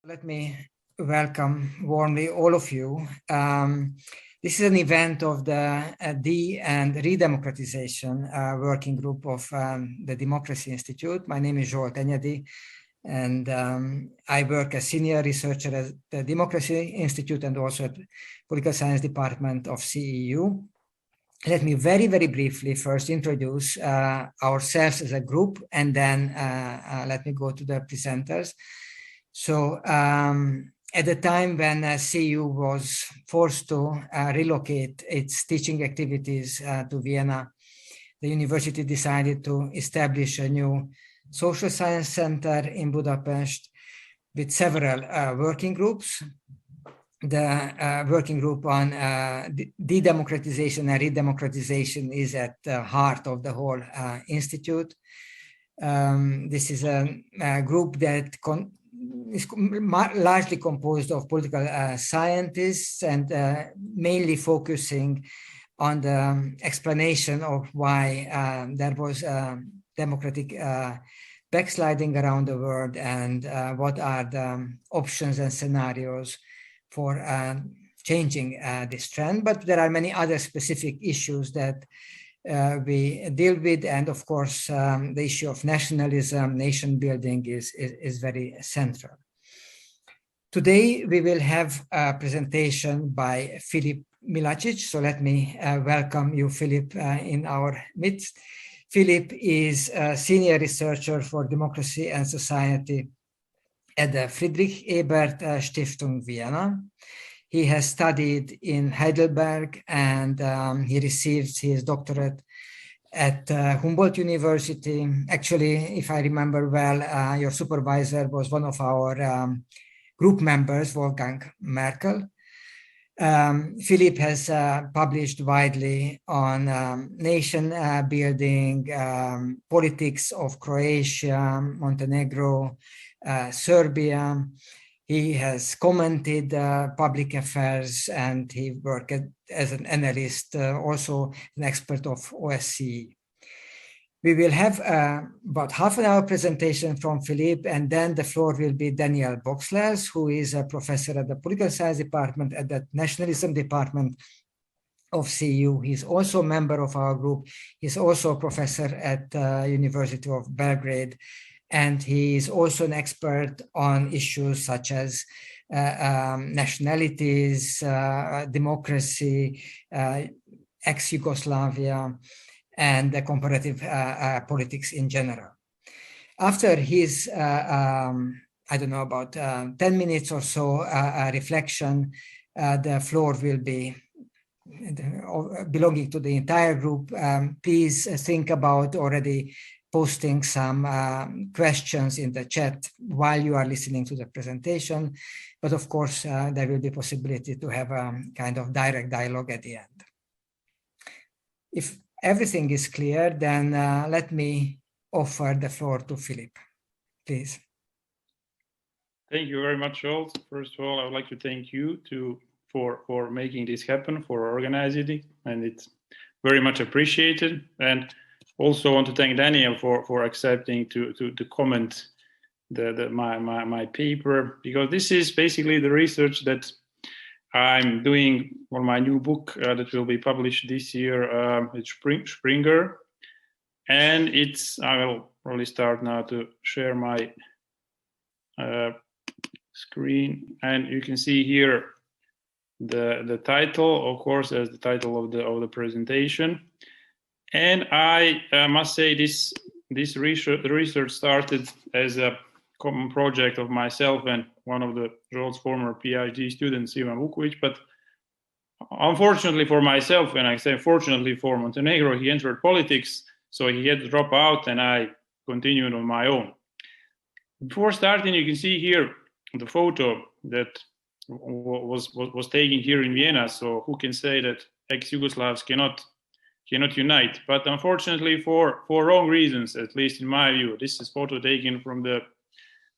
Let me welcome warmly all of you. This is an event of the De- and Redemocratization Working Group of the Democracy Institute. My name is Zsolt Enyedi, and I work as senior researcher at the Democracy Institute and also at Political Science Department of CEU. Let me very, very briefly first introduce ourselves as a group, and then let me go to the presenters. So at the time when CEU was forced to relocate its teaching activities to Vienna, the university decided to establish a new social science center in Budapest with several working groups. The working group on de-democratization and redemocratization is at the heart of the whole institute. This is a group that is largely composed of political scientists and mainly focusing on the explanation of why there was democratic backsliding around the world and what are the options and scenarios for changing this trend. But there are many other specific issues that we deal with, and of course the issue of nationalism, nation building is very central. Today we will have a presentation by Filip Milačić, so let me welcome you, Filip, in our midst. Filip is a senior researcher for democracy and society at the Friedrich Ebert Stiftung, Vienna. He has studied in Heidelberg, and he received his doctorate at Humboldt University. Actually, if I remember well, your supervisor was one of our group members, Wolfgang Merkel. Filip has published widely on nation building, politics of Croatia, Montenegro, Serbia. He has commented public affairs, and he worked as an analyst, also an expert of OSCE. We will have about half an hour presentation from Filip, and then the floor will be Daniel Bochsler, who is a professor at the Political Science Department at the Nationalism Department of CEU. He's also a member of our group. He's also a professor at the University of Belgrade, and he is also an expert on issues such as nationalities, democracy, ex-Yugoslavia, and the comparative politics in general. After his, I don't know, about 10 minutes or so reflection, the floor will be belonging to the entire group. Please think about already posting some questions in the chat while you are listening to the presentation. But of course, there will be possibility to have a kind of direct dialogue at the end. If everything is clear, then let me offer the floor to Filip, please. Thank you very much, Zsolt. First of all, I would like to thank you for making this happen, for organizing it, and it's very much appreciated. And also want to thank Daniel for accepting to comment my paper, because this is basically the research that I'm doing on my new book that will be published this year at Springer. And I will probably start now to share my screen, and you can see here the title, of course, as the title of the presentation. And I must say this research started as a common project of myself and one of the Zsolt's former PhD students, Ivan Vukovic. But unfortunately for myself, and I say fortunately for Montenegro, he entered politics, so he had to drop out, and I continued on my own. Before starting, you can see here the photo that was taken here in Vienna. So who can say that ex-Yugoslavs cannot unite? But unfortunately, for wrong reasons, at least in my view, this is photo taken from the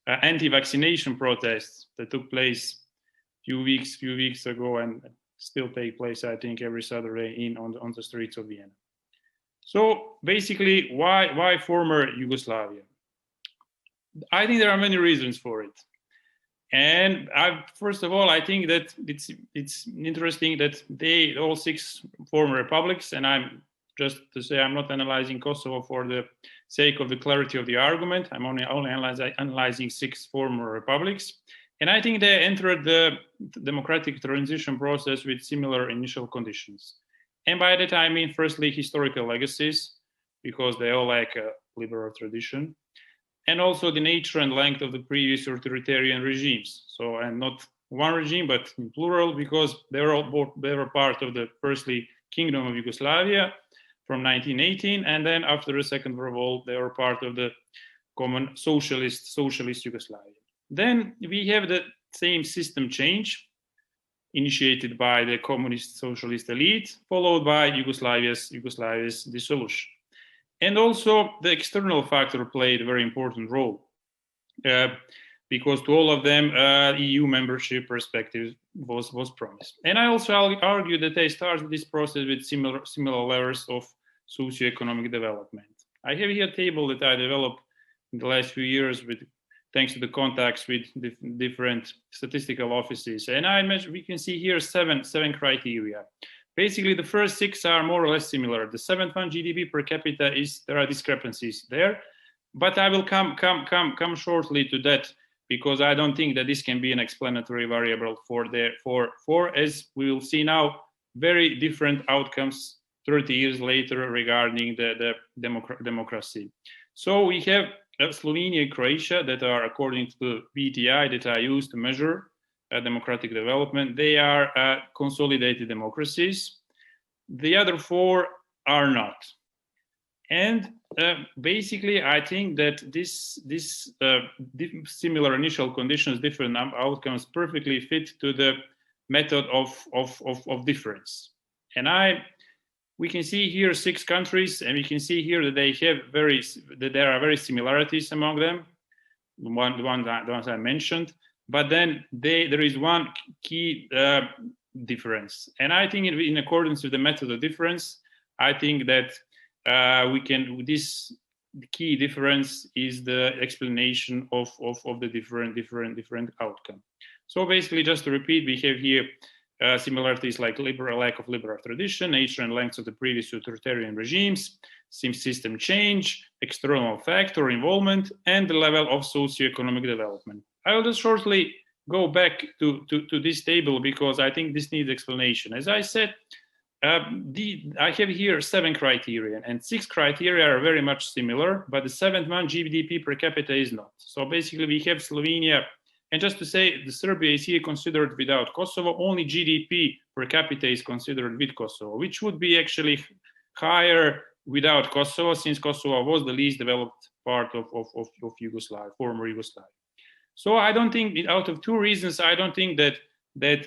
anti-vaccination protests that took place few weeks ago, and still take place, I think, every Saturday on the streets of Vienna. So basically, why former Yugoslavia? I think there are many reasons for it. And first of all, I think that it's interesting that all 6 former republics, and I'm just to say I'm not analyzing Kosovo for the sake of the clarity of the argument. I'm only analyzing 6 former republics. And I think they entered the democratic transition process with similar initial conditions. And by that I mean, firstly, historical legacies, because they all lack a liberal tradition, and also the nature and length of the previous authoritarian regimes. So, and not one regime, but in plural, because they were part of the firstly Kingdom of Yugoslavia from 1918, and then after the Second World War, they were part of the common socialist Yugoslavia. Then we have the same system change initiated by the communist socialist elite, followed by Yugoslavia's dissolution. And also the external factor played a very important role, because to all of them, EU membership perspective was promised. And I also argue that they started this process with similar levels of socioeconomic development. I have here a table that I developed in the last few years thanks to the contacts with different statistical offices. And we can see here seven criteria. Basically, the first 6 are more or less similar. The 7th one, GDP per capita, there are discrepancies there, but I will come shortly to that, because I don't think that this can be an explanatory variable for as we will see now, very different outcomes 30 years later regarding the democracy. So we have Slovenia and Croatia that are, according to the BTI that I use to measure democratic development, they are consolidated democracies. The other 4 are not. And basically, I think that this similar initial conditions, different outcomes, perfectly fit to the method of difference. And we can see here 6 countries, and we can see here that there are very similarities among them. The ones I mentioned. But then there is one key difference. And I think in accordance with the method of difference, I think that this key difference is the explanation of the different outcome. So basically, just to repeat, we have here similarities like lack of liberal tradition, nature and length of the previous authoritarian regimes, system change, external factor involvement, and the level of socioeconomic development. I will just shortly go back to this table, because I think this needs explanation. As I said, I have here 7 criteria, and 6 criteria are very much similar, but the 7th one, GDP per capita, is not. So basically, we have Slovenia, and just to say, the Serbia is here considered without Kosovo. Only GDP per capita is considered with Kosovo, which would be actually higher without Kosovo, since Kosovo was the least developed part of Yugoslavia, former Yugoslavia. So I don't think, out of 2 reasons, I don't think that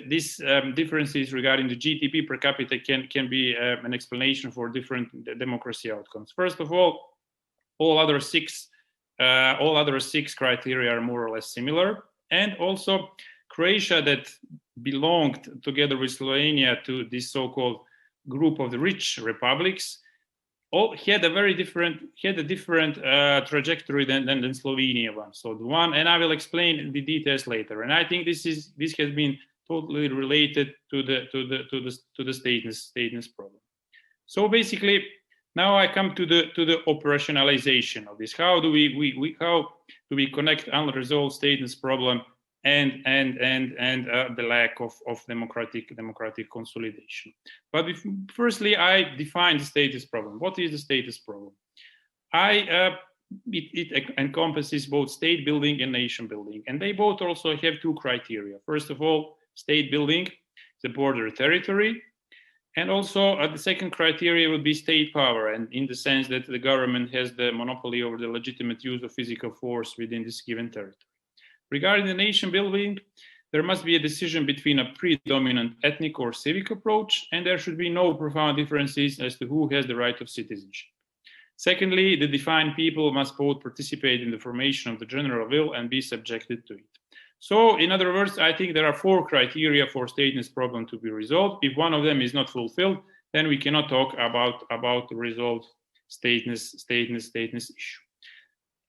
these differences regarding the GDP per capita can be an explanation for different democracy outcomes. First of all other 6 criteria are more or less similar. And also Croatia, that belonged together with Slovenia to this so-called group of the rich republics, had a different trajectory than Slovenia one. So the one, and I will explain the details later. And I think this has been totally related to the stateness problem. So basically, now I come to the operationalization of this. How do we connect unresolved stateness problem and the lack of democratic consolidation? But firstly, I define the status problem. What is the status problem? It encompasses both state building and nation building, and they both also have 2 criteria. First of all, state building, the border territory, and also the second criteria would be state power, and in the sense that the government has the monopoly over the legitimate use of physical force within this given territory. Regarding the nation building, there must be a decision between a predominant ethnic or civic approach, and there should be no profound differences as to who has the right of citizenship. Secondly, the defined people must both participate in the formation of the general will and be subjected to it. So, in other words, I think there are 4 criteria for stateness problem to be resolved. If one of them is not fulfilled, then we cannot talk about the resolved stateness issue.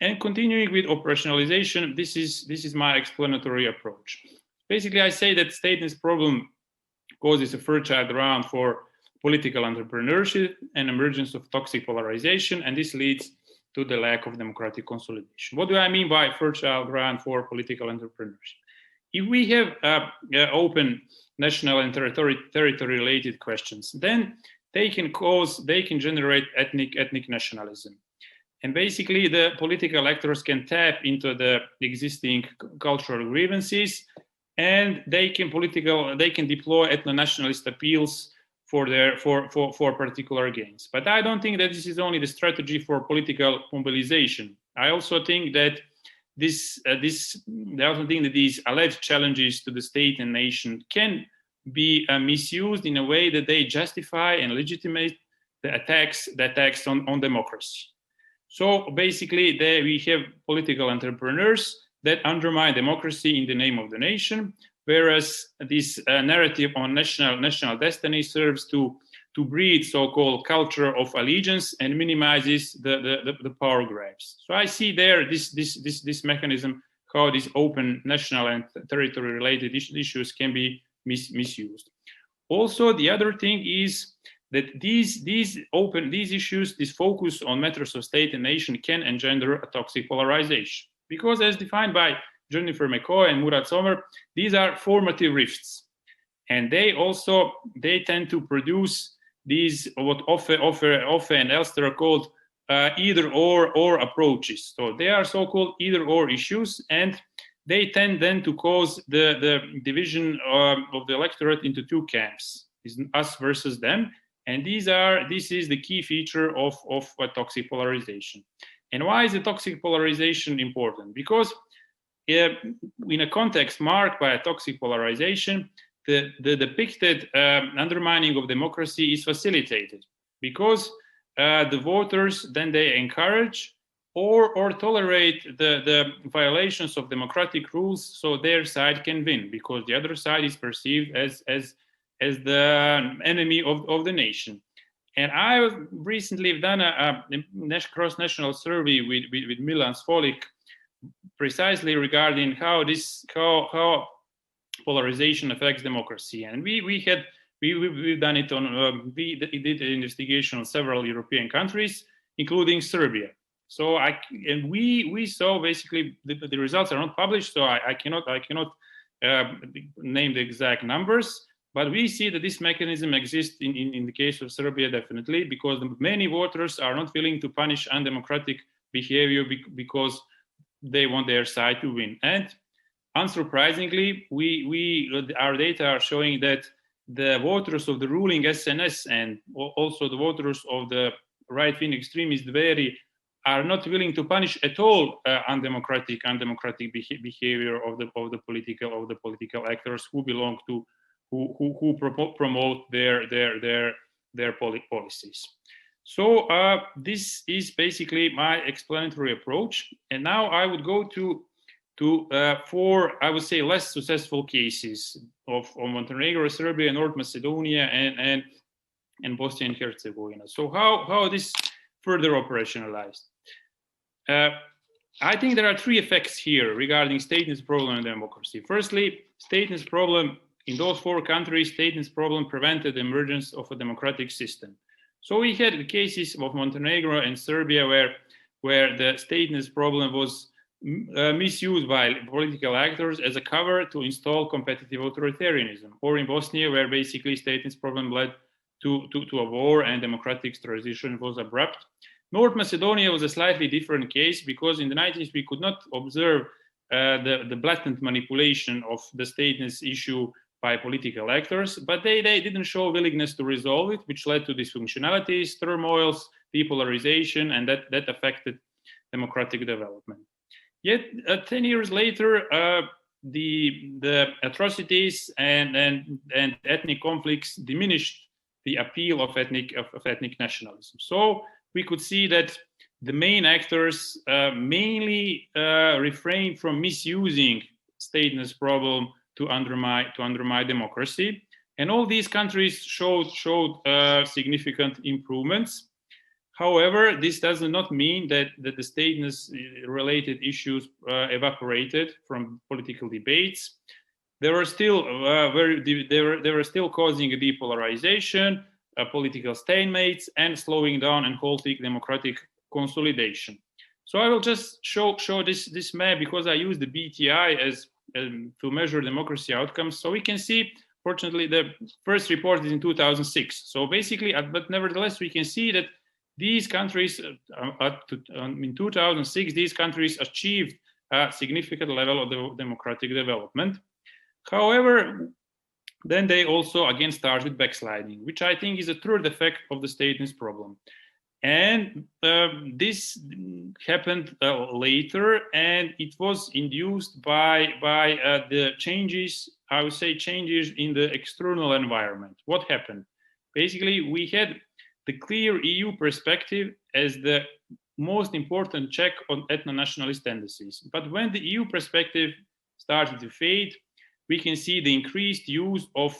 And continuing with operationalization, this is my explanatory approach. Basically, I say that stateness problem causes a fertile ground for political entrepreneurship and emergence of toxic polarization, and this leads to the lack of democratic consolidation. What do I mean by fertile ground for political entrepreneurship? If we have open national and territory-related questions, then they can generate ethnic nationalism. And basically, the political actors can tap into the existing cultural grievances, and they can deploy ethno-nationalist appeals for particular gains. But I don't think that this is only the strategy for political mobilization. I also think that these alleged challenges to the state and nation can be misused in a way that they justify and legitimate the attacks on democracy. So basically, we have political entrepreneurs that undermine democracy in the name of the nation, whereas this narrative on national destiny serves to breed so-called culture of allegiance and minimizes the power grabs. So I see there this mechanism, how these open national and territory-related issues can be misused. Also, the other thing is that these issues, this focus on matters of state and nation, can engender a toxic polarization. Because as defined by Jennifer McCoy and Murat Somer, these are formative rifts. And they tend to produce these, what Offe and Elster are called either or approaches. So they are so-called either or issues, and they tend then to cause the division of the electorate into two camps, is us versus them. And this is the key feature of a toxic polarization. And why is the toxic polarization important? Because in a context marked by a toxic polarization, the depicted undermining of democracy is facilitated, because the voters then they encourage or tolerate the violations of democratic rules, so their side can win, because the other side is perceived as the enemy of the nation. And I recently done a cross-national survey with Milan Svolik, precisely regarding how polarization affects democracy. And we've done it on we did an investigation on several European countries, including Serbia. So we saw basically the results are not published, so I cannot name the exact numbers. But we see that this mechanism exists in the case of Serbia, definitely, because many voters are not willing to punish undemocratic behavior because they want their side to win. And unsurprisingly, our data are showing that the voters of the ruling SNS and also the voters of the right-wing extremist Dveri are not willing to punish at all undemocratic behavior of the political actors who belong to who promote their policies. So this is basically my explanatory approach. And now I would go to four, I would say, less successful cases of Montenegro, Serbia, North Macedonia, and Bosnia and Herzegovina. So how this further operationalized? I think there are three effects here regarding stateness problem and democracy. Firstly, stateness problem in those four countries, stateness problem prevented the emergence of a democratic system. So we had the cases of Montenegro and Serbia where the stateness problem was misused by political actors as a cover to install competitive authoritarianism, or in Bosnia, where basically stateness problem led to a war and democratic transition was abrupt. North Macedonia was a slightly different case, because in the 90s we could not observe the blatant manipulation of the stateness issue by political actors, but they didn't show willingness to resolve it, which led to dysfunctionalities, turmoils, depolarization, and that affected democratic development. Yet 10 years later, the atrocities and ethnic conflicts diminished the appeal of ethnic nationalism. So we could see that the main actors mainly refrained from misusing stateness problem to undermine democracy, and all these countries showed significant improvements. However, this does not mean that the stateless-related issues evaporated from political debates. They were still they were still causing a depolarization, political stalemates, and slowing down and halting democratic consolidation. So I will just show this map because I use the BTI as to measure democracy outcomes. So we can see, fortunately, the first report is in 2006. So basically, but nevertheless, we can see that these countries, in 2006, these countries achieved a significant level of the democratic development. However, then they also again started backsliding, which I think is a third effect of the stateless problem. And this happened later, and it was induced by the changes, I would say, changes in the external environment. What happened? Basically, we had the clear EU perspective as the most important check on ethno-nationalist tendencies. But when the EU perspective started to fade, we can see the increased use of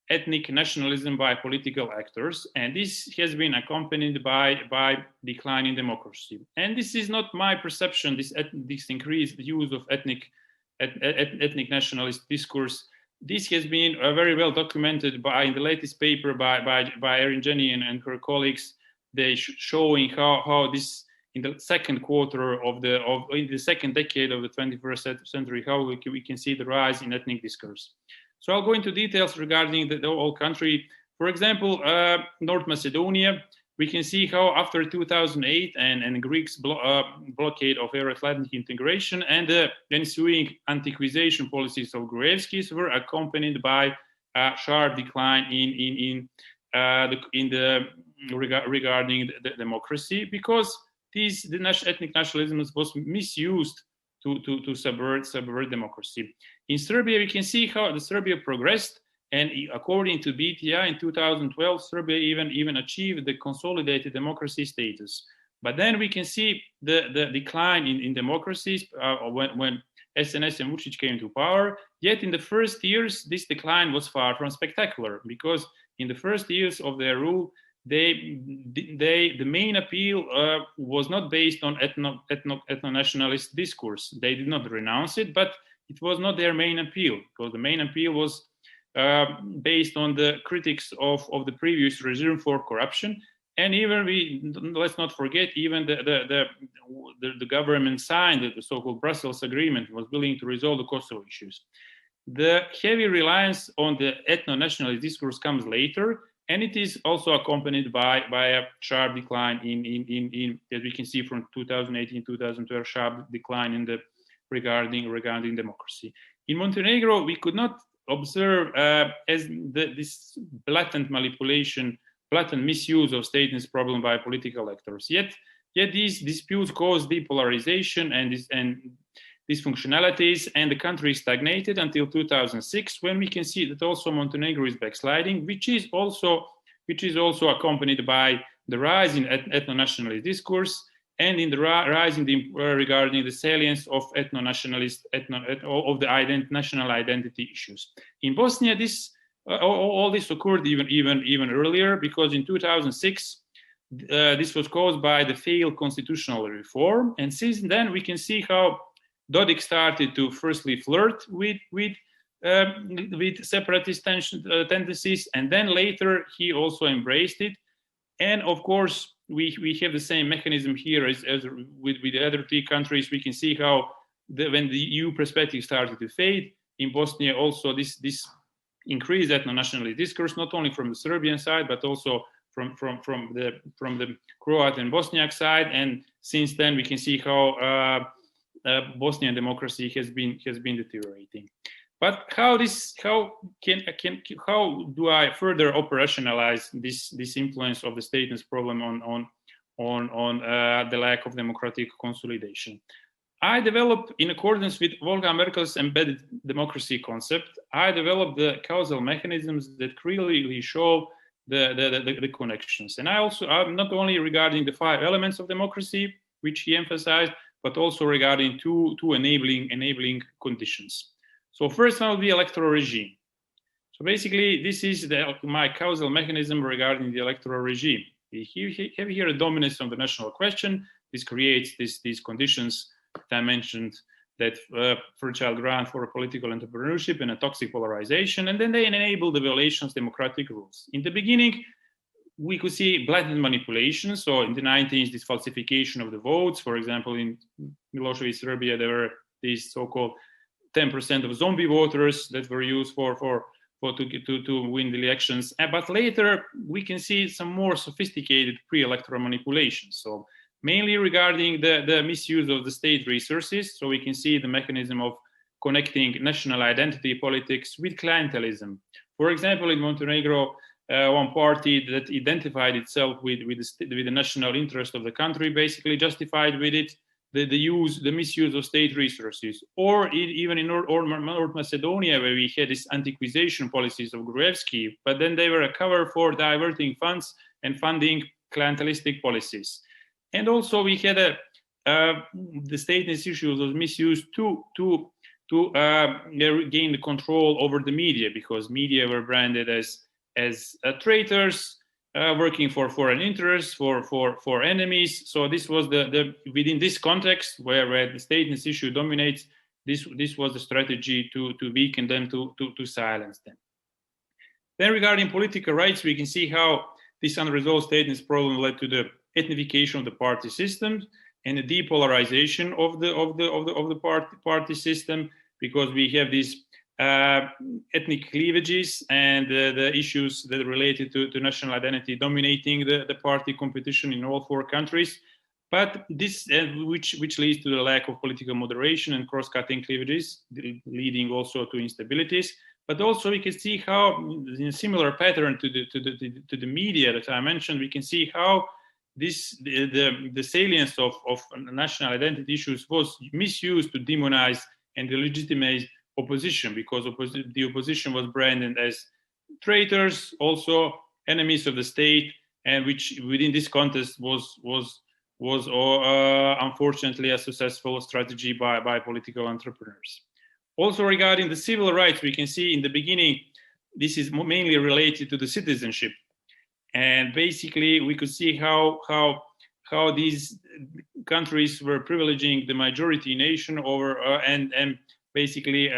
ethnic nationalism by political actors, and this has been accompanied by decline in democracy. And this is not my perception, this increased use of ethnic nationalist discourse. This has been very well documented in the latest paper by Erin Jenny and her colleagues. They showing how this in the second quarter in the second decade of the 21st century, how we can see the rise in ethnic discourse. So I'll go into details regarding the whole country. For example, North Macedonia, we can see how after 2008 and Greeks blockade of Euro-Atlantic integration and the ensuing anti-acquisition policies of Gruevski's were accompanied by a sharp decline regarding the democracy, because the ethnic nationalism was misused to subvert democracy. In Serbia, we can see how Serbia progressed, and according to BTI in 2012, Serbia even achieved the consolidated democracy status. But then we can see the decline in democracies when SNS and Vučić came to power. Yet in the first years, this decline was far from spectacular, because in the first years of their rule, the main appeal was not based on ethno-nationalist discourse. They did not renounce it, but it was not their main appeal, because the main appeal was based on the critics of the previous regime for corruption. And even let's not forget, even the government signed the so-called Brussels Agreement, was willing to resolve the Kosovo issues. The heavy reliance on the ethno-nationalist discourse comes later, and it is also accompanied by a sharp decline in as we can see from 2018-2012, sharp decline in regarding democracy. In Montenegro, we could not observe this blatant manipulation, blatant misuse of stateless problem by political actors. Yet these disputes caused depolarization and dysfunctionalities, and the country stagnated until 2006, when we can see that also Montenegro is backsliding, which is also accompanied by the rise in ethno-nationalist discourse and in the rise regarding the salience of ethno-nationalist of the national identity issues. In Bosnia, all this occurred even earlier, because in 2006 this was caused by the failed constitutional reform, and since then we can see how Dodik started to firstly flirt with separatist tendencies, and then later he also embraced it. And of course, we have the same mechanism here as with the other three countries. We can see how when the EU perspective started to fade, in Bosnia also this increased ethno-nationalist discourse, not only from the Serbian side, but also from the Croat and Bosniak side. And since then, we can see how Bosnian democracy has been deteriorating. But how do I further operationalize this influence of the stateless problem on the lack of democratic consolidation? I developed, in accordance with Wolfgang Merkel's embedded democracy concept, I developed the causal mechanisms that clearly show the connections. And I'm not only regarding the 5 elements of democracy, which he emphasized, but also regarding two enabling conditions. So first one will be electoral regime. So basically, this is my causal mechanism regarding the electoral regime. We have here a dominance of the national question. This creates these conditions that I mentioned, that fertile ground for a political entrepreneurship and a toxic polarization, and then they enable the violations of democratic rules. In the beginning, we could see blatant manipulation. So in the 90s, this falsification of the votes. For example, in Milosevic Serbia, there were these so-called 10% of zombie voters that were used to win the elections. But later, we can see some more sophisticated pre-electoral manipulations. So mainly regarding the misuse of the state resources. So we can see the mechanism of connecting national identity politics with clientelism. For example, in Montenegro, one party that identified itself with the national interest of the country basically justified with it the misuse of state resources. Or even in North Macedonia, where we had these anti-acquisition policies of Gruevski, but then they were a cover for diverting funds and funding clientelistic policies. And also we had the stateness issues was misused to gain the control over the media, because media were branded as traitors, working for foreign interests, for enemies. So this was within this context where the stateness issue dominates. This was the strategy to weaken them, to silence them. Then regarding political rights, we can see how this unresolved stateness problem led to the ethnification of the party system and the depolarization of the party system, because we have these ethnic cleavages and the issues that are related to national identity dominating the party competition in all four countries. But this, which leads to the lack of political moderation and cross-cutting cleavages, leading also to instabilities. But also we can see how, in a similar pattern to the media that I mentioned, we can see how the salience of national identity issues was misused to demonize and delegitimize opposition, because the opposition was branded as traitors, also enemies of the state, and which within this context was unfortunately a successful strategy by political entrepreneurs. Also regarding the civil rights, we can see in the beginning, this is mainly related to the citizenship. And basically we could see how these countries were privileging the majority nation over and basically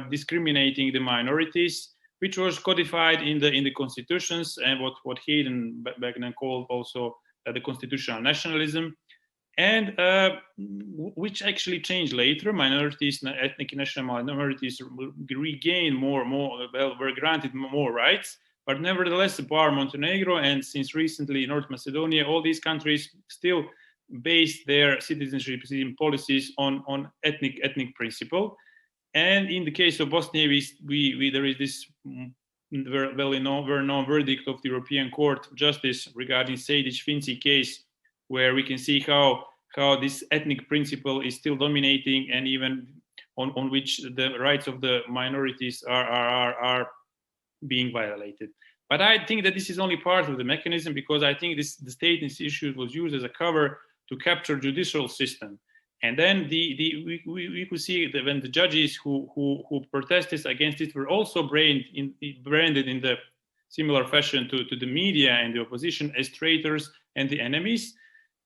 discriminating the minorities, which was codified in the constitutions, and what Hayden back then called also the constitutional nationalism, and which actually changed later. Minorities, ethnic national minorities regained were granted more rights. But nevertheless, bar Montenegro and since recently North Macedonia, all these countries still base their citizenship policies on ethnic principle. And in the case of Bosnia, there is this well-known verdict of the European Court of Justice regarding Sejdić-Finci case, where we can see how this ethnic principle is still dominating, and even on which the rights of the minorities are being violated. But I think that this is only part of the mechanism, because I think the stateness issue was used as a cover to capture judicial system. And then we could see that when the judges who protested against it were also branded in the similar fashion to the media and the opposition as traitors and the enemies.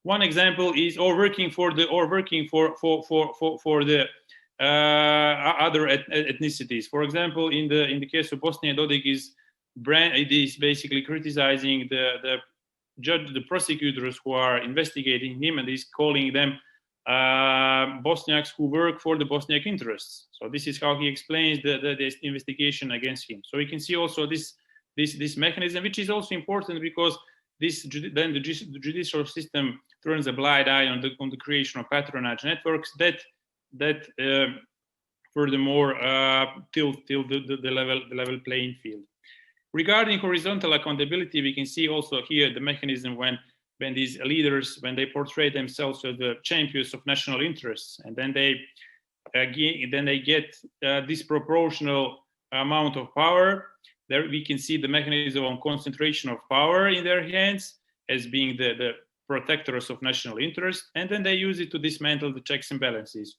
One example is working for the other ethnicities. For example, in the case of Bosnia, Dodik is basically criticizing the prosecutors who are investigating him, and he's calling them Bosniaks who work for the Bosniak interests. So this is how he explains the investigation against him. So we can see also this mechanism, which is also important because then the judicial system turns a blind eye on the creation of patronage networks that furthermore tilt the level playing field. Regarding horizontal accountability, we can see also here the mechanism when these leaders, when they portray themselves as the champions of national interests, and then they get disproportional amount of power. There we can see the mechanism of concentration of power in their hands as being the protectors of national interest, and then they use it to dismantle the checks and balances.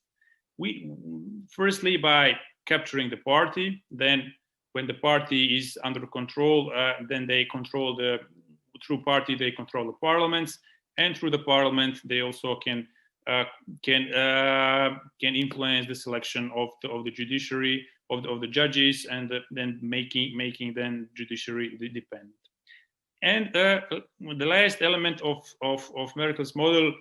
Firstly by capturing the party, then when the party is under control, then they control through party they control the parliaments, and through the parliament they also can influence the selection of the judiciary, of the judges, and then making then judiciary dependent. And the last element of Merkel's model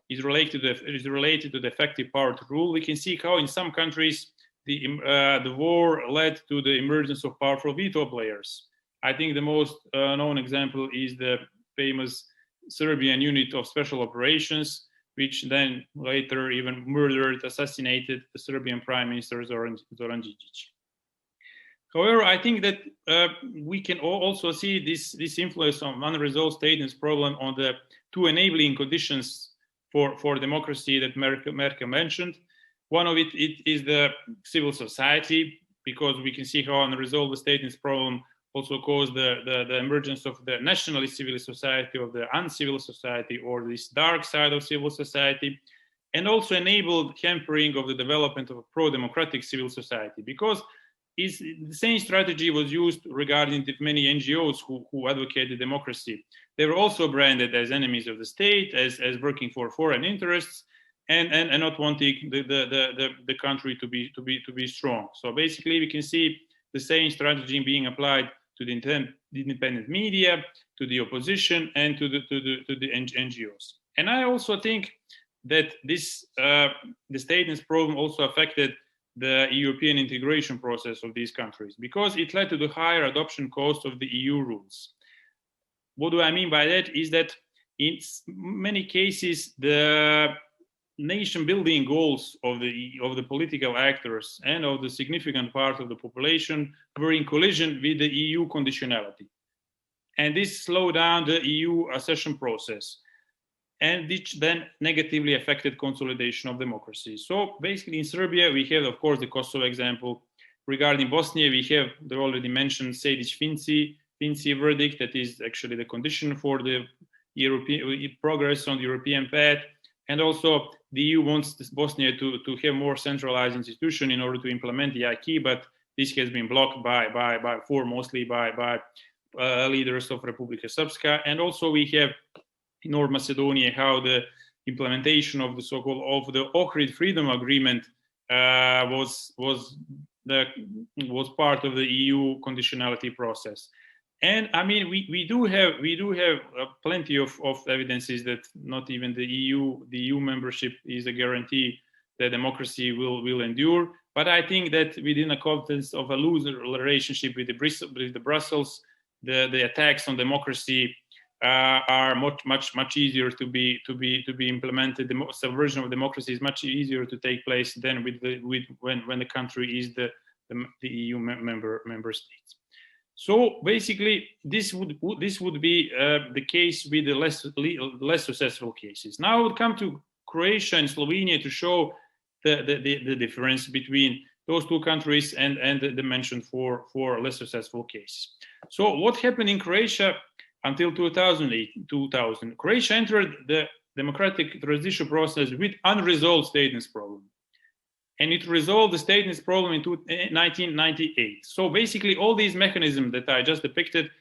is related to the effective power to rule. We can see how in some countries the war led to the emergence of powerful veto players. I think the most known example is the famous Serbian unit of special operations, which then later even murdered, assassinated the Serbian Prime Minister Zoran Đinđić. However, I think that we can also see this influence on unresolved stateness problem on the two enabling conditions for democracy that Merkel mentioned. One of it is the civil society, because we can see how unresolved stateness problem also caused the emergence of the nationalist civil society, of the uncivil society, or this dark side of civil society, and also enabled hampering of the development of a pro-democratic civil society, because the same strategy was used regarding the many NGOs who advocated democracy. They were also branded as enemies of the state, as working for foreign interests, and not wanting the country to be strong. So basically, we can see the same strategy being applied to the independent media, to the opposition, and to the NGOs. And I also think that this the stateness problem also affected the European integration process of these countries, because it led to the higher adoption cost of the EU rules. What do I mean by that? Is that in many cases the nation building goals of the political actors and of the significant part of the population were in collision with the EU conditionality. And this slowed down the EU accession process, and which then negatively affected consolidation of democracy. So basically in Serbia, we have, of course, the Kosovo example. Regarding Bosnia, we have the already mentioned Sejdić-Finci verdict that is actually the condition for the European progress on the European path. And also the EU wants Bosnia to have more centralized institution in order to implement the acquis, but this has been blocked mostly by leaders of Republika Srpska. And also we have in North Macedonia how the implementation of the so-called the Ohrid Freedom Agreement was part of the EU conditionality process. And I mean, we do have plenty of evidences that not even the EU membership is a guarantee that democracy will endure. But I think that within a context of a loose relationship with the Brussels, the attacks on democracy are much easier to be implemented. The subversion of democracy is much easier to take place than when the country is the EU member states. So basically, this would be the case with the less successful cases. Now I would come to Croatia and Slovenia to show the difference between those two countries and the mentioned for less successful cases. So what happened in Croatia until 2000? Croatia entered the democratic transition process with unresolved stateness problem. And it resolved the stateness problem in 1998. So basically, all these mechanisms that I just depicted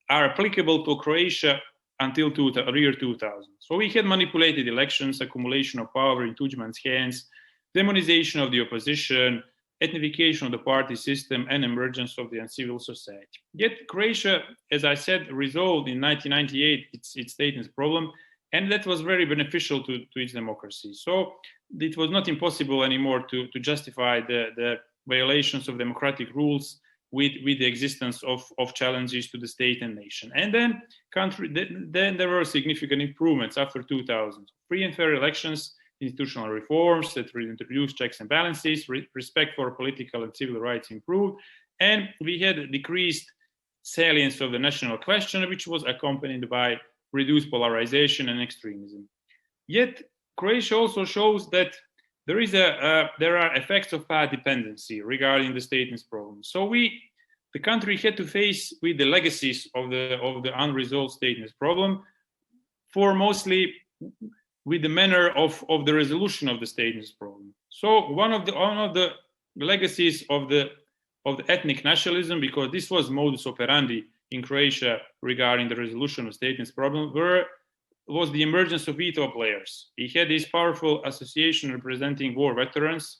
are applicable to Croatia until the year 2000. So we had manipulated elections, accumulation of power in Tudjman's hands, demonization of the opposition, ethnification of the party system, and emergence of the uncivil society. Yet Croatia, as I said, resolved in 1998 its stateness problem, and that was very beneficial to its democracy. So it was not impossible anymore to justify the violations of democratic rules with the existence of challenges to the state and nation. And then there were significant improvements after 2000. Free and fair elections, institutional reforms that reintroduced checks and balances, respect for political and civil rights improved, and we had decreased salience of the national question, which was accompanied by reduced polarization and extremism. Yet Croatia also shows that there are effects of path dependency regarding the stateness problem. So the country had to face with the legacies of the unresolved stateness problem, for mostly with the manner of the resolution of the stateness problem. So one of the legacies of the ethnic nationalism, because this was modus operandi in Croatia regarding the resolution of stateness problem was the emergence of veto players. We had this powerful association representing war veterans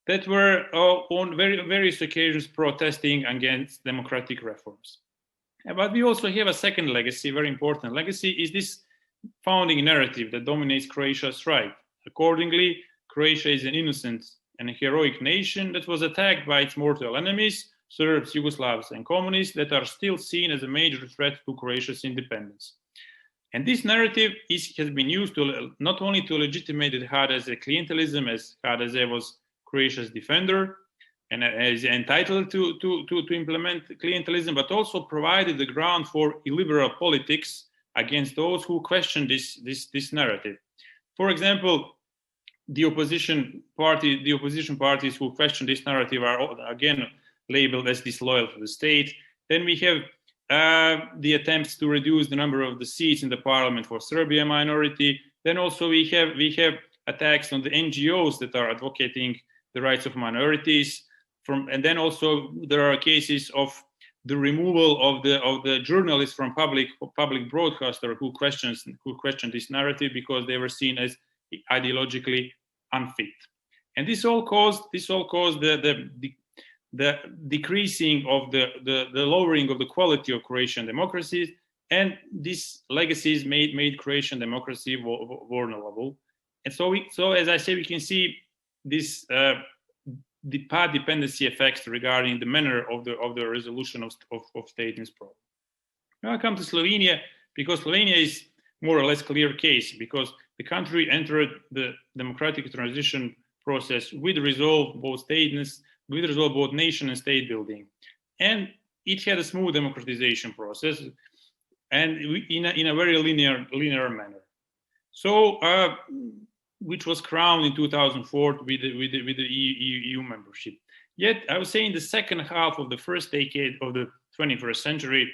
that were on various occasions protesting against democratic reforms. But we also have a second legacy, very important legacy, is this founding narrative that dominates Croatia's right. Accordingly, Croatia is an innocent and a heroic nation that was attacked by its mortal enemies, Serbs, Yugoslavs, and communists, that are still seen as a major threat to Croatia's independence. And this narrative has been used to not only to legitimate HDZ clientelism, as HDZ was Croatia's defender and is entitled to implement clientelism, but also provided the ground for illiberal politics against those who question this narrative. For example, the opposition parties who question this narrative are again labeled as disloyal to the state. Then we have the attempts to reduce the number of the seats in the parliament for Serbia minority. Then also we have attacks on the NGOs that are advocating the rights of minorities. And then also there are cases of the removal of the journalists from public broadcaster who question this narrative because they were seen as ideologically unfit. And this all caused the decreasing of the lowering of the quality of Croatian democracies, and these legacies made Croatian democracy vulnerable. And so as I say, we can see this the path dependency effects regarding the manner of the resolution of stateness problem. Now I come to Slovenia, because Slovenia is more or less clear case, because the country entered the democratic transition process with resolve both stateness, with resolve both nation and state building, and it had a smooth democratization process, and in a very linear manner. So, which was crowned in 2004 with the EU membership. Yet, I would say in the second half of the first decade of the 21st century,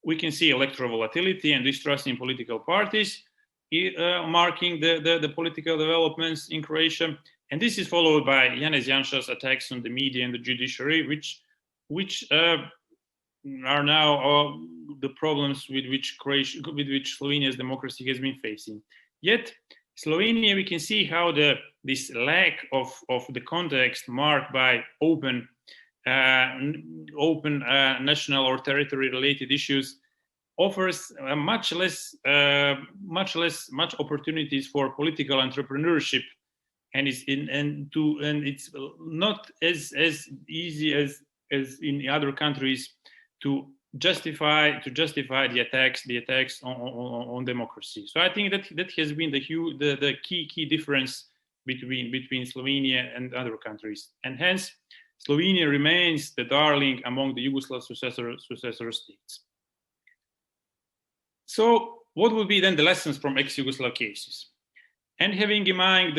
we can see electoral volatility and distrust in political parties, marking the political developments in Croatia. And this is followed by Janez Janša's attacks on the media and the judiciary, which are now the problems with which Slovenia's democracy has been facing. Yet, Slovenia, we can see how this lack of the context marked by open national or territory-related issues offers much opportunities for political entrepreneurship, and it's not as easy as in other countries to justify the attacks on democracy. So I think that has been the key difference between Slovenia and other countries, and hence Slovenia remains the darling among the Yugoslav successor states. So what would be then the lessons from ex-Yugoslav cases? And having in mind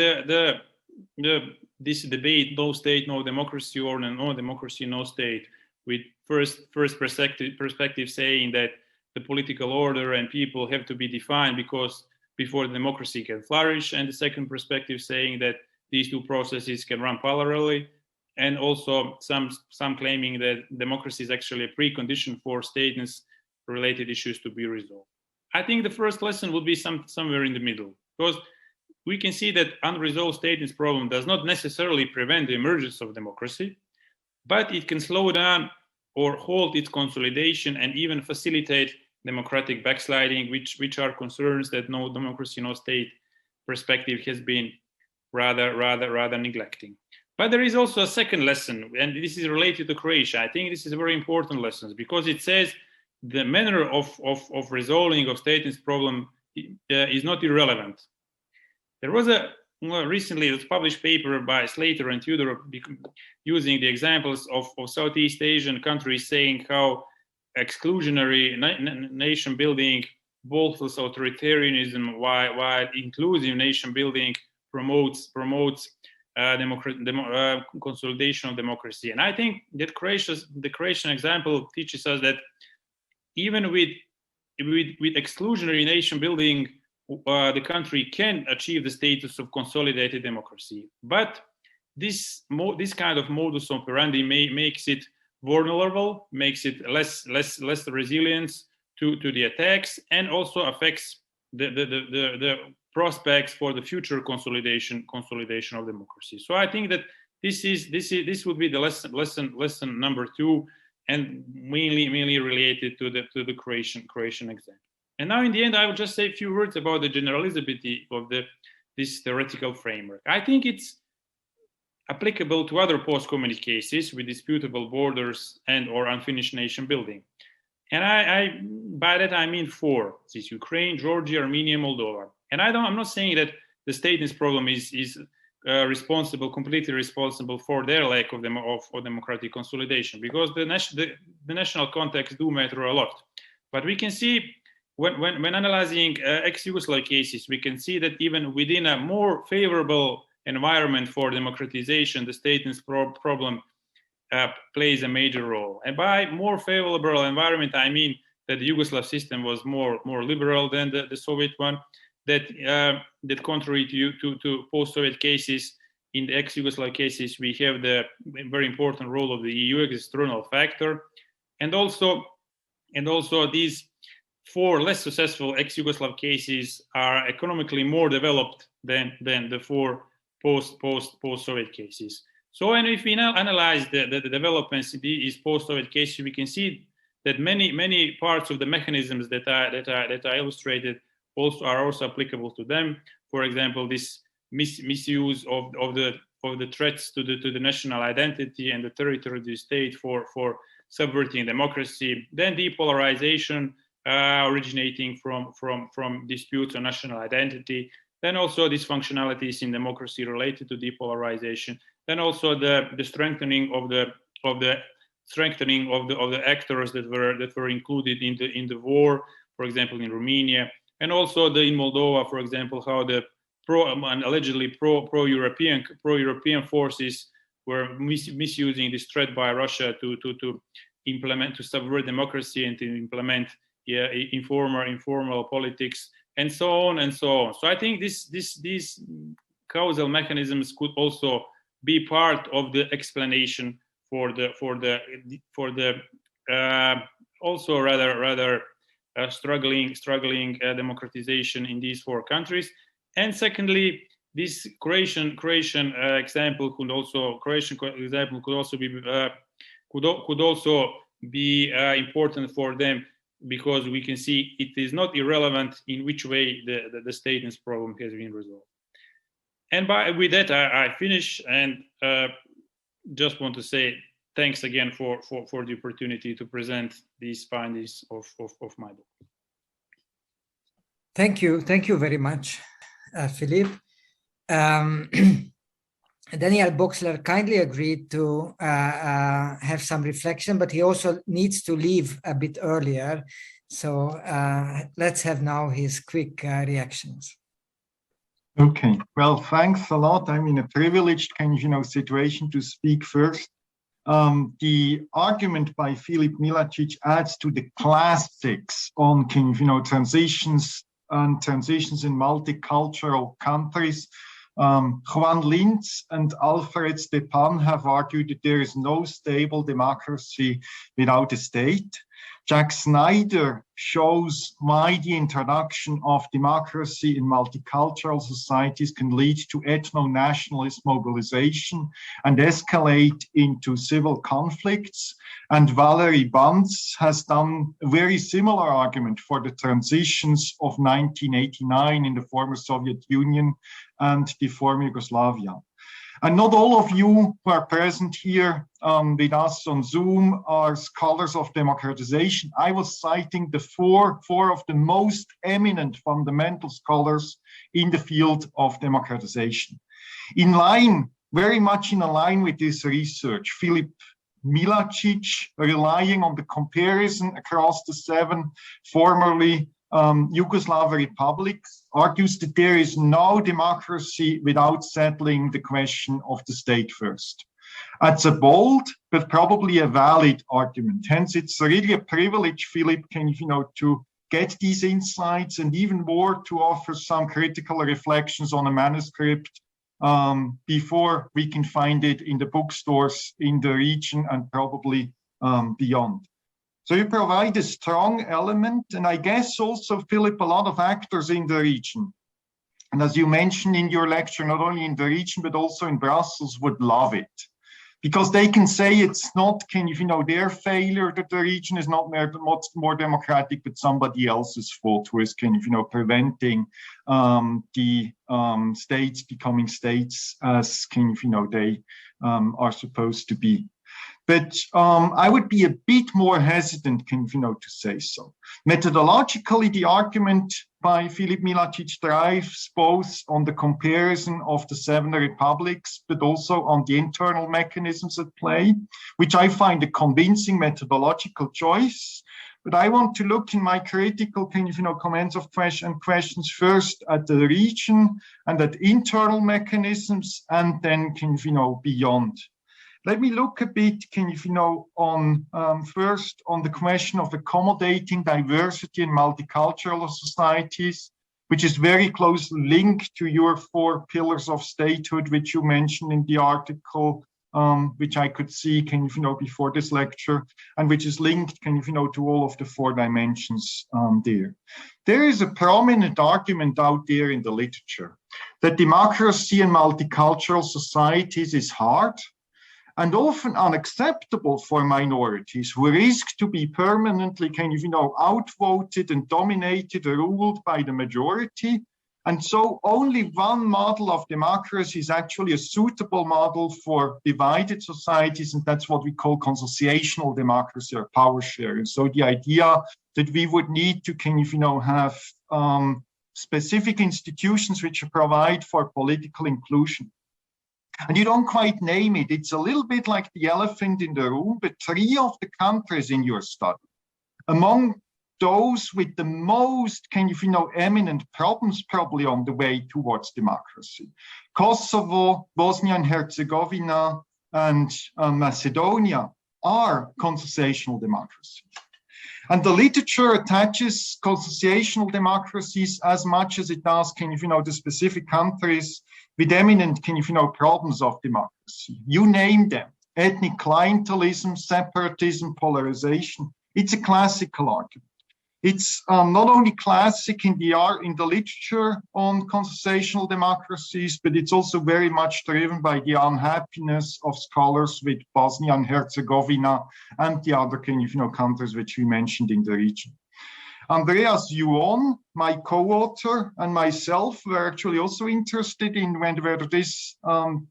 this debate, no state, no democracy, or no democracy, no state, with first perspective saying that the political order and people have to be defined before democracy can flourish, and the second perspective saying that these two processes can run parallelly, and also some claiming that democracy is actually a precondition for stateness-related issues to be resolved. I think the first lesson would be somewhere in the middle, because we can see that unresolved stateness problem does not necessarily prevent the emergence of democracy, but it can slow down or halt its consolidation and even facilitate democratic backsliding, which are concerns that no democracy, no state perspective has been rather neglecting. But there is also a second lesson, and this is related to Croatia. I think this is a very important lesson because it says the manner of resolving of stateness problem is not irrelevant. There was recently it was published paper by Slater and Tudor using the examples of Southeast Asian countries saying how exclusionary nation building bolsters authoritarianism while inclusive nation building promotes consolidation of democracy. And I think that the Croatian example teaches us that even with exclusionary nation building, the country can achieve the status of consolidated democracy. But this kind of modus operandi makes it vulnerable, makes it less resilience to the attacks, and also affects the prospects for the future consolidation of democracy. So I think that this would be the lesson number 2, and mainly related to the Croatian example. And now in the end, I will just say a few words about the generalizability of this theoretical framework. I think it's applicable to other post-communist cases with disputable borders and or unfinished nation building. And I by that I mean 4: this Ukraine, Georgia, Armenia, Moldova. And I'm not saying that the Stateness Problem is completely responsible for their lack of democratic consolidation, because the national context do matter a lot. But we can see when analyzing ex-Yugoslav cases, we can see that even within a more favorable environment for democratization, the Stateness problem plays a major role. And by more favorable environment, I mean that the Yugoslav system was more liberal than the Soviet one. That contrary to post-Soviet cases, in the ex-Yugoslav cases, we have the very important role of the EU as external factor, and also these 4 less successful ex-Yugoslav cases are economically more developed than the 4 post-Soviet cases. So, and if we now analyze the developments in these post-Soviet cases, we can see that many parts of the mechanisms that I illustrated are also applicable to them. For example, this misuse of the threats to the national identity and the territory of the state for subverting democracy, then depolarization originating from disputes on national identity, then also dysfunctionalities in democracy related to depolarization, then also the strengthening of the actors that were included in the war, for example in Romania, and also in Moldova, for example, how the allegedly pro-European forces were misusing this threat by Russia to subvert democracy and to implement informal politics, and so on and so on. So I think these causal mechanisms could also be part of the explanation for the also rather struggling democratization in these 4 countries. And secondly, this Croatian example could also be important for them, because we can see it is not irrelevant in which way the Stateness problem has been resolved. And with that, I finish, and just want to say thanks again for the opportunity to present these findings of my book. Thank you very much, Filip. Daniel Bochsler kindly agreed to have some reflection, but he also needs to leave a bit earlier. So let's have now his quick reactions. Okay, well, thanks a lot. I'm in a privileged situation to speak first. The argument by Filip Milačić adds to the classics on transitions in multicultural countries. Juan Linz and Alfred Stepan have argued that there is no stable democracy without a state. Jack Snyder shows why the introduction of democracy in multicultural societies can lead to ethno-nationalist mobilization and escalate into civil conflicts. And Valery Bunce has done a very similar argument for the transitions of 1989 in the former Soviet Union and the former Yugoslavia. And not all of you who are present here with us on Zoom are scholars of democratization. I was citing the four of the most eminent fundamental scholars in the field of democratization. Very much in line with this research, Filip Milačić, relying on the comparison across the 7 formerly Yugoslav republics, argues that there is no democracy without settling the question of the state first. That's a bold but probably a valid argument. Hence, it's really a privilege, Filip, to get these insights and even more to offer some critical reflections on a manuscript before we can find it in the bookstores in the region and probably beyond. So you provide a strong element, and I guess also, Filip, a lot of actors in the region. And as you mentioned in your lecture, not only in the region, but also in Brussels would love it. Because they can say it's not, their failure that the region is not much more democratic, but somebody else's fault who is preventing the states becoming states as they are supposed to be. But I would be a bit more hesitant, to say so. Methodologically, the argument by Filip Milačić drives both on the comparison of the 7 republics, but also on the internal mechanisms at play, which I find a convincing methodological choice. But I want to look in my critical comments of questions first at the region and at internal mechanisms, and then beyond. Let me look a bit, on first on the question of accommodating diversity in multicultural societies, which is very closely linked to your 4 pillars of statehood, which you mentioned in the article, which I could see, before this lecture, and which is linked, to all of the 4 dimensions there. There is a prominent argument out there in the literature that democracy in multicultural societies is hard, and often unacceptable for minorities who risk to be permanently outvoted and dominated or ruled by the majority. And so only one model of democracy is actually a suitable model for divided societies, and that's what we call consociational democracy or power sharing. So the idea that we would need to have specific institutions which provide for political inclusion. And you don't quite name it. It's a little bit like the elephant in the room, but 3 of the countries in your study, among those with the most eminent problems probably on the way towards democracy, Kosovo, Bosnia and Herzegovina, and Macedonia, are consociational democracies. And the literature attaches consociational democracies as much as it does, the specific countries with eminent, problems of democracy. You name them: ethnic clientelism, separatism, polarization. It's a classical argument. It's not only classic in the literature on consociational democracies, but it's also very much driven by the unhappiness of scholars with Bosnia and Herzegovina and the other countries which we mentioned in the region. Andreas Juon, my co-author, and myself were actually also interested in whether this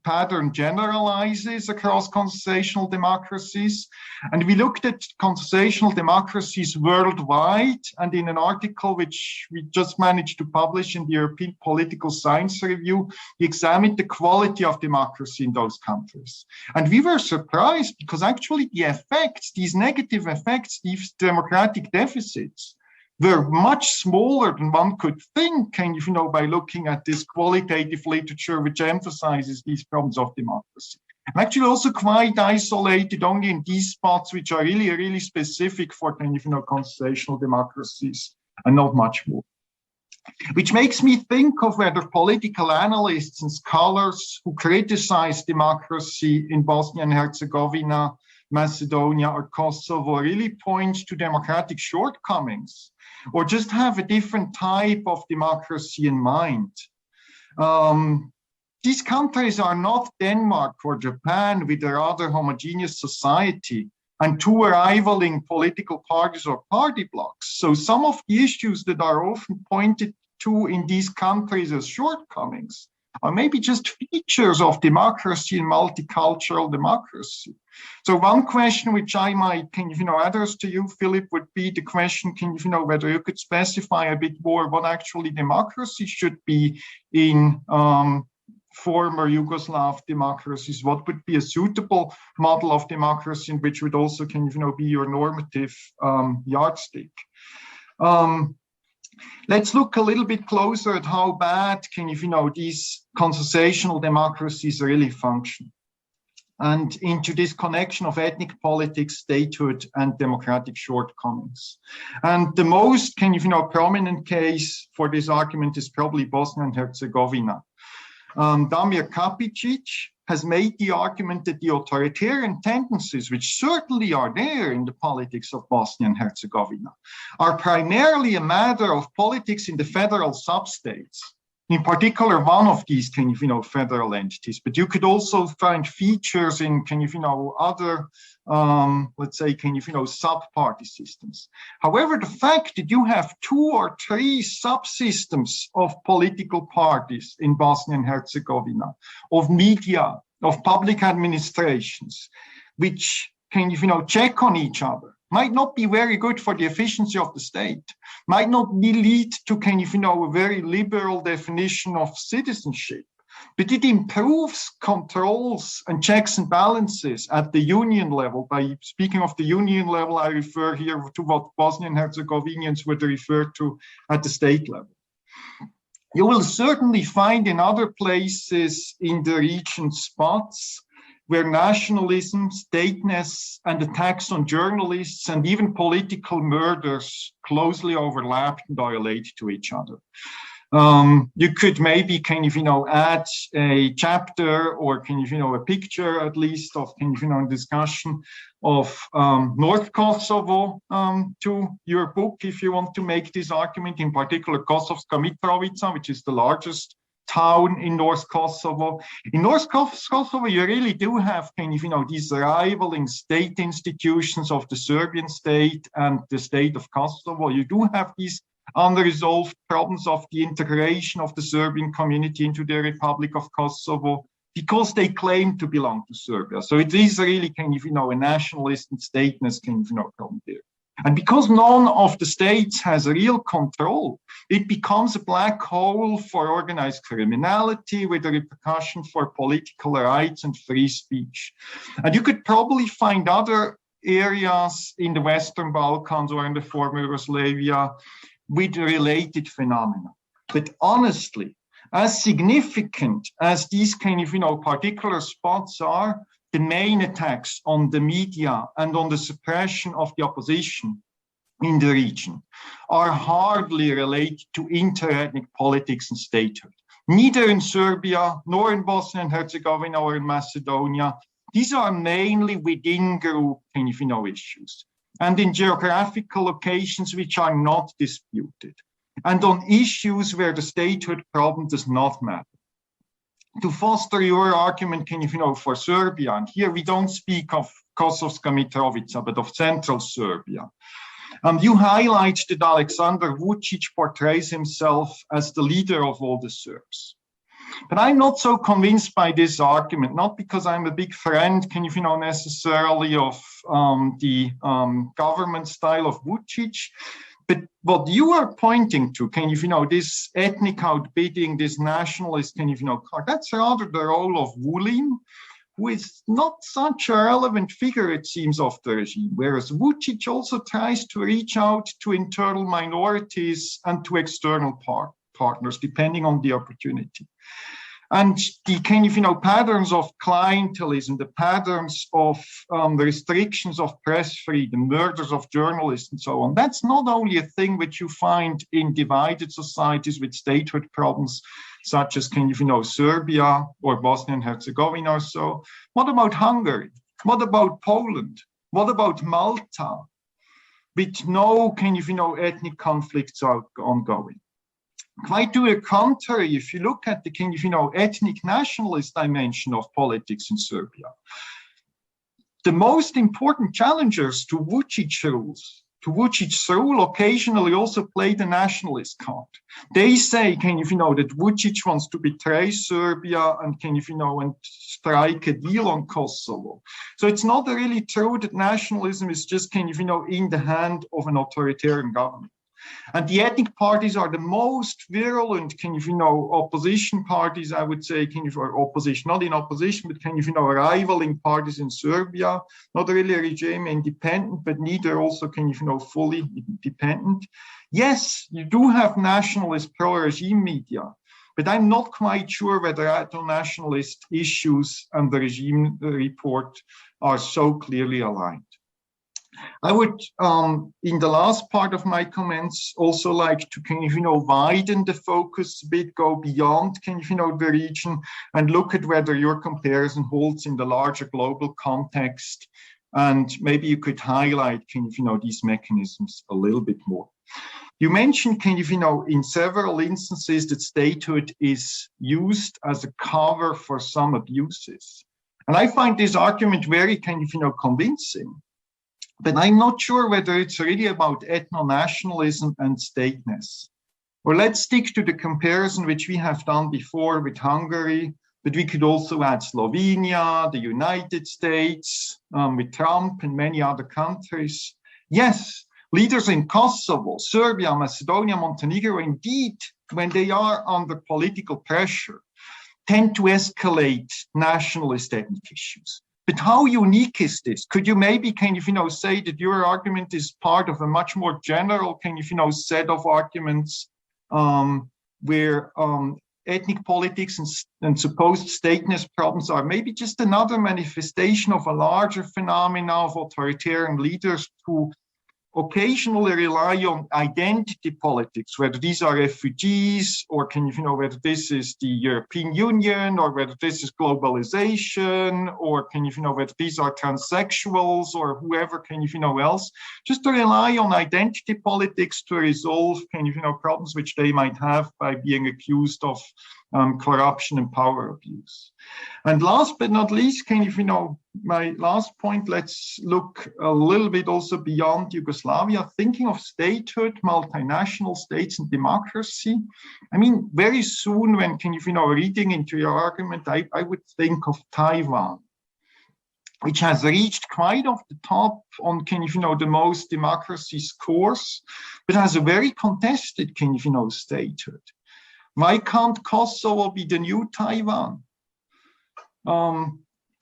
pattern generalizes across consociational democracies. And we looked at consociational democracies worldwide, and in an article which we just managed to publish in the European Political Science Review, we examined the quality of democracy in those countries. And we were surprised because actually the effects, these negative effects, these democratic deficits, were much smaller than one could think, by looking at this qualitative literature which emphasizes these problems of democracy. And actually also quite isolated only in these spots which are really, really specific for consociational democracies and not much more. Which makes me think of whether political analysts and scholars who criticize democracy in Bosnia and Herzegovina, Macedonia, or Kosovo really point to democratic shortcomings, or just have a different type of democracy in mind. These countries are not Denmark or Japan with a rather homogeneous society and 2 rivaling political parties or party blocs. So some of the issues that are often pointed to in these countries as shortcomings are maybe just features of democracy and multicultural democracy. So one question which I might, address to you, Filip, would be the question, whether you could specify a bit more what actually democracy should be in former Yugoslav democracies. What would be a suitable model of democracy, and which would also, be your normative yardstick? Let's look a little bit closer at how bad these consociational democracies really function, and into this connection of ethnic politics, statehood, and democratic shortcomings. And the most prominent case for this argument is probably Bosnia and Herzegovina. Damir Kapicic has made the argument that the authoritarian tendencies, which certainly are there in the politics of Bosnia and Herzegovina, are primarily a matter of politics in the federal substates. In particular, one of these kind of, federal entities, but you could also find features in kind of, other, let's say, kind of, sub-party systems. However, the fact that you have 2 or 3 subsystems of political parties in Bosnia and Herzegovina, of media, of public administrations, which kind of, check on each other, might not be very good for the efficiency of the state, might not lead to kind of, a very liberal definition of citizenship, but it improves controls and checks and balances at the union level. By speaking of the union level, I refer here to what Bosnian Herzegovinians would refer to at the state level. You will certainly find in other places in the region spots where nationalism, stateness, and attacks on journalists and even political murders closely overlapped and are related to each other. You could maybe kind of, add a chapter or kind of, a picture at least of kind of, discussion of North Kosovo to your book if you want to make this argument, in particular Kosovska Mitrovica, which is the largest town in North Kosovo. In North Kosovo, you really do have kind of, these rivaling state institutions of the Serbian state and the state of Kosovo. You do have these unresolved problems of the integration of the Serbian community into the Republic of Kosovo because they claim to belong to Serbia. So it is really kind of, a nationalist and stateless kind of, problem there. And because none of the states has real control, it becomes a black hole for organized criminality with a repercussion for political rights and free speech. And you could probably find other areas in the Western Balkans or in the former Yugoslavia with related phenomena. But honestly, as significant as these kind of, particular spots are, the main attacks on the media and on the suppression of the opposition in the region are hardly related to interethnic politics and statehood. Neither in Serbia, nor in Bosnia and Herzegovina or in Macedonia. These are mainly within group kind of, issues and in geographical locations which are not disputed and on issues where the statehood problem does not matter. To foster your argument, kind of, for Serbia, and here we don't speak of Kosovska Mitrovica, but of central Serbia. You highlight that Aleksandar Vučić portrays himself as the leader of all the Serbs. But I'm not so convinced by this argument, not because I'm a big friend, kind of, necessarily of the government style of Vučić, but what you are pointing to, kind of, this ethnic outbidding, this nationalist kind of, that's rather the role of Vulin, who is not such a relevant figure, it seems, of the regime, whereas Vučić also tries to reach out to internal minorities and to external partners, depending on the opportunity. And the kind of, patterns of clientelism, the patterns of the restrictions of press freedom, murders of journalists and so on, that's not only a thing which you find in divided societies with statehood problems, such as kind of, Serbia or Bosnia and Herzegovina or so. What about Hungary? What about Poland? What about Malta? With no kind of, ethnic conflicts ongoing. Quite to the contrary, if you look at the kind of, ethnic nationalist dimension of politics in Serbia, the most important challengers to Vučić's rule occasionally also play the nationalist card. They say, kind of, that Vučić wants to betray Serbia and kind of, and strike a deal on Kosovo. So it's not really true that nationalism is just kind of, in the hand of an authoritarian government. And the ethnic parties are the most virulent kind of, opposition parties, I would say, kind of, or opposition, not in opposition, but kind of, rivaling parties in Serbia, not really regime independent, but neither also kind of, fully independent. Yes, you do have nationalist pro-regime media, but I'm not quite sure whether nationalist issues and the regime report are so clearly aligned. I would, in the last part of my comments, also like to kind of, widen the focus a bit, go beyond kind of, the region and look at whether your comparison holds in the larger global context. And maybe you could highlight kind of, these mechanisms a little bit more. You mentioned kind of, in several instances that statehood is used as a cover for some abuses. And I find this argument very kind of, convincing. But I'm not sure whether it's really about ethno-nationalism and stateness. Or let's stick to the comparison which we have done before with Hungary, but we could also add Slovenia, the United States, with Trump and many other countries. Yes, leaders in Kosovo, Serbia, Macedonia, Montenegro, indeed, when they are under political pressure, tend to escalate nationalist ethnic issues. But how unique is this? Could you maybe kind of, say that your argument is part of a much more general kind of, set of arguments where ethnic politics and supposed stateness problems are maybe just another manifestation of a larger phenomena of authoritarian leaders who occasionally rely on identity politics, whether these are refugees or whether this is the European Union or whether this is globalization or whether these are transsexuals or whoever else, just to rely on identity politics to resolve problems which they might have by being accused of corruption and power abuse. And last but not least, my last point, let's look a little bit also beyond Yugoslavia, thinking of statehood, multinational states and democracy. I mean, very soon when reading into your argument, I would think of Taiwan, which has reached quite off the top on the most democracy scores, but has a very contested statehood. Why can't Kosovo be the new Taiwan?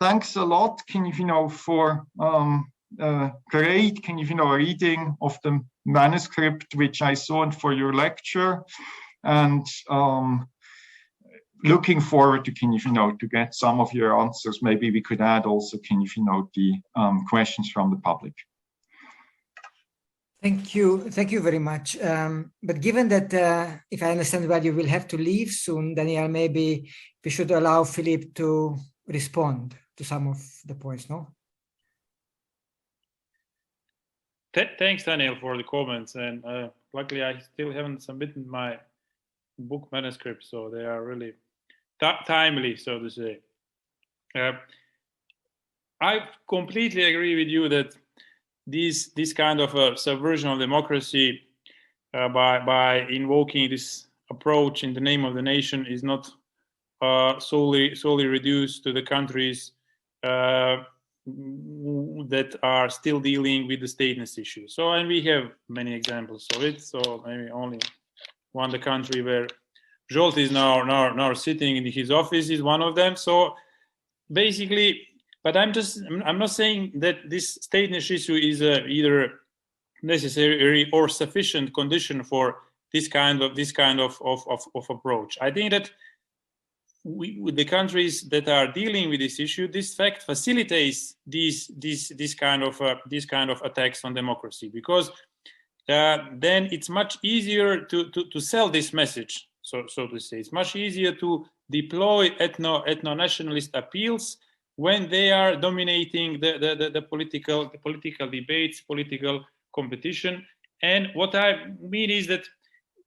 Thanks a lot, for great, reading of the manuscript which I saw and for your lecture, and looking forward to to get some of your answers. Maybe we could add also the questions from the public. Thank you very much. But given that, if I understand well, you will have to leave soon, Daniel, maybe we should allow Filip to respond to some of the points, no? Thanks, Daniel, for the comments. And luckily, I still haven't submitted my book manuscript, so they are really timely, so to say. I completely agree with you that this kind of a subversion of democracy by invoking this approach in the name of the nation is not solely reduced to the countries that are still dealing with the stateness issue. So, and we have many examples of it. So maybe only one, the country where Zsolt is now sitting in his office is one of them. So basically, but I'm not saying that this stateness issue is either necessary or sufficient condition for this kind of approach. I think that with the countries that are dealing with this issue, this fact facilitates this kind of attacks on democracy, because then it's much easier to sell this message, so to say. It's much easier to deploy ethno-nationalist appeals when they are dominating the political debates, political competition. And what I mean is that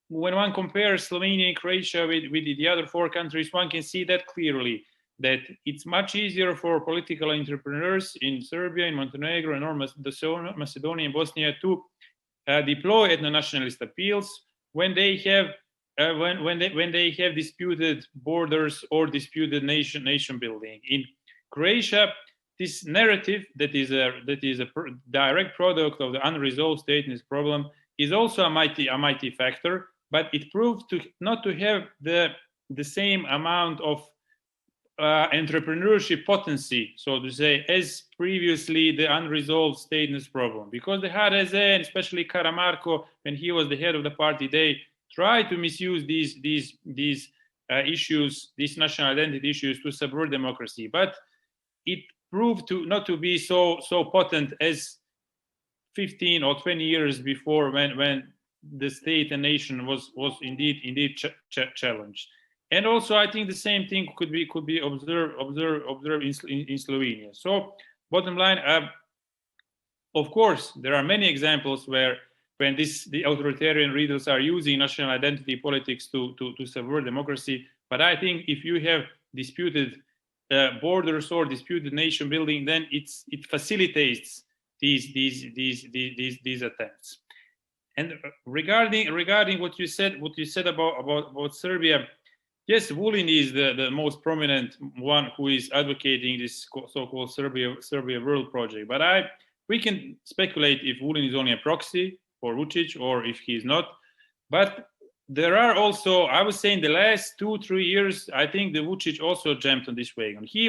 when one compares Slovenia and Croatia with the other four countries, one can see that clearly, that it's much easier for political entrepreneurs in Serbia, in Montenegro, and North Macedonia and Bosnia to deploy ethno-nationalist appeals when they have when they have disputed borders or disputed nation building. In Croatia, this narrative that is a direct product of the unresolved stateness problem is also a mighty factor, but it proved not to have the same amount of entrepreneurship potency, so to say, as previously the unresolved stateness problem. Because the HDZ, and especially Karamarko, when he was the head of the party, they tried to misuse these issues, these national identity issues, to subvert democracy. But it proved not to be so potent as 15 or 20 years before, when the state and nation was indeed challenged. And also, I think the same thing could be observed in Slovenia. So, bottom line, of course, there are many examples where when the authoritarian leaders are using national identity politics to subvert democracy. But I think if you have disputed borders or disputed nation building, then it facilitates these attempts. And regarding what you said about Serbia, yes, Vulin is the most prominent one who is advocating this so-called Serbia World Project. But we can speculate if Vulin is only a proxy for Vučić or if he is not. But there are also, I would say, in the last 2-3 years, I think the Vučić also jumped on this wagon. He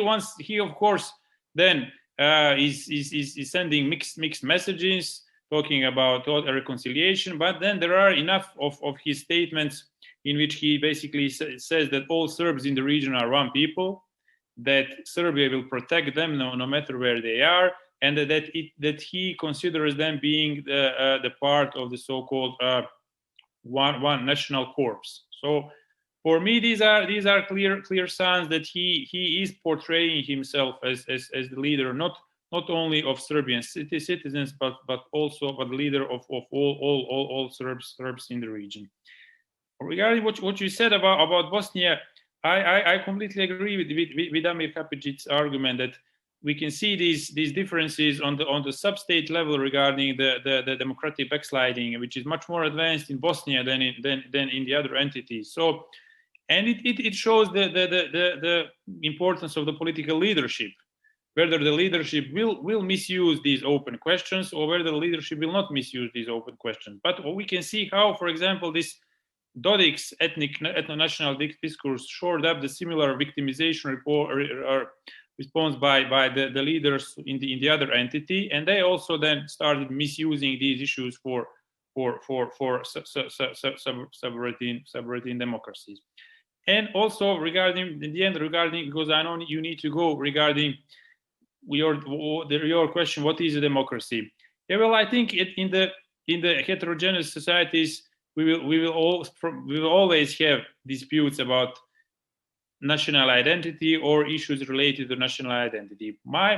of course then is sending mixed messages, talking about a reconciliation. But then there are enough of his statements in which he basically says that all Serbs in the region are one people, that Serbia will protect them no matter where they are, and that he considers them being the part of the so-called one national corps. So for me, these are clear signs that he is portraying himself as the leader, not only of Serbian citizens, but also the leader of all Serbs in the region. Regarding what you said about Bosnia, I completely agree with Damir Kapicic's argument that we can see these differences on the sub-state level regarding the democratic backsliding, which is much more advanced in Bosnia than in the other entities. So, and it shows the importance of the political leadership, whether the leadership will misuse these open questions or whether the leadership will not misuse these open questions. But we can see how, for example, this Dodik's ethno-national discourse shored up the similar victimization response by the leaders in the other entity, and they also then started misusing these issues for subverting democracies. And also regarding because I know you need to go, regarding your question, what is a democracy? Yeah, well, I think in the heterogeneous societies, we will always have disputes about national identity or issues related to national identity. My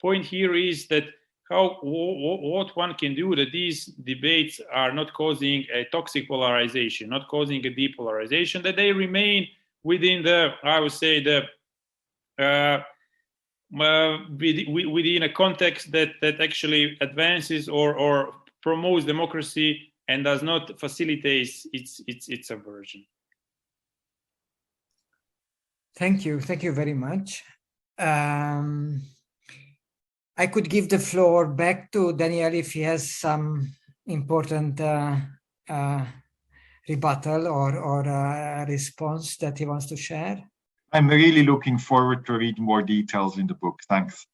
point here is that what one can do that these debates are not causing a toxic polarization, not causing a depolarization, that they remain within within a context that actually advances or promotes democracy and does not facilitate its subversion. Thank you very much. I could give the floor back to Daniel if he has some important rebuttal or response that he wants to share. I'm really looking forward to read more details in the book. Thanks.